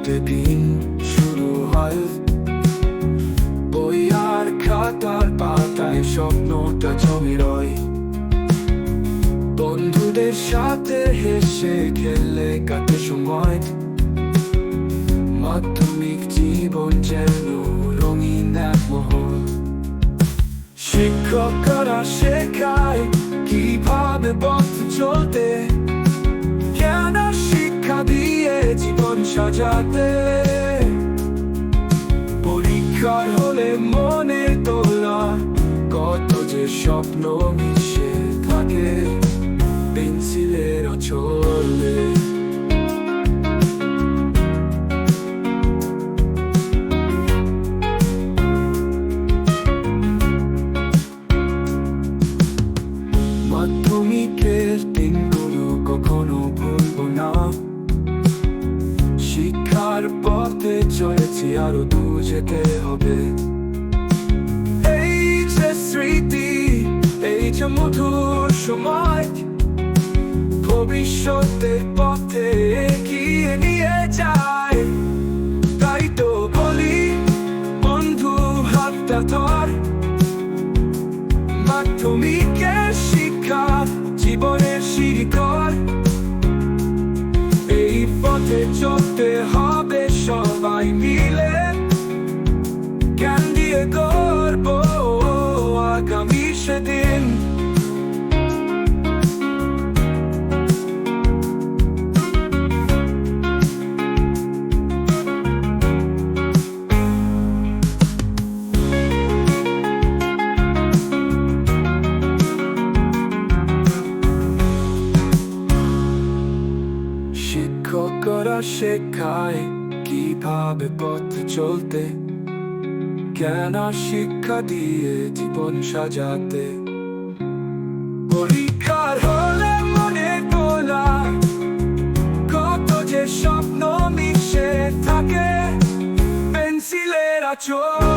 প্রতিদিন শুরু হয় বই আর খাতার পাতায় স্বপ্নটা জমে রয়। বন্ধুদের সাথে হেসে খেলে কাটে সময়। মাধ্যমিক জীবন যেন রঙিন এক মহল। শিক্ষকরা শেখায় কিভাবে পথ চলতে, জ্ঞান আর শিক্ষা দিয়ে জীবন সাজাতে। পরীক্ষার হলে মনে তোলা কত যে স্বপ্ন মিশে থাকে পেন্সিলের ছলে। মাধ্যমিকের দিনগুলো কখনো ভুলবো না। শিক্ষার পথে চলেছি, আরো দূর যেতে হবে। এই যে স্মৃতি, এই যে মধুর সময়, ভবিষ্যতের পথে এগিয়ে নিয়ে যায়। তাই তো বলি বন্ধু, হাতটা ধর। মাধ্যমিকের শিক্ষা জীবনের শিকড়। এই পথে চলতে হবে সবাই মিলে, জ্ঞান দিয়ে গড়ব আগামী সেদিন। শিক্ষকরা শেখায় কিভাবে পথ চলতে, জ্ঞান আর শিক্ষা দিয়ে জীবন সাজাতে। পরীক্ষার হলে মনে তোলা কত যে স্বপ্ন মিশে থাকে পেন্সিলের আঁচল।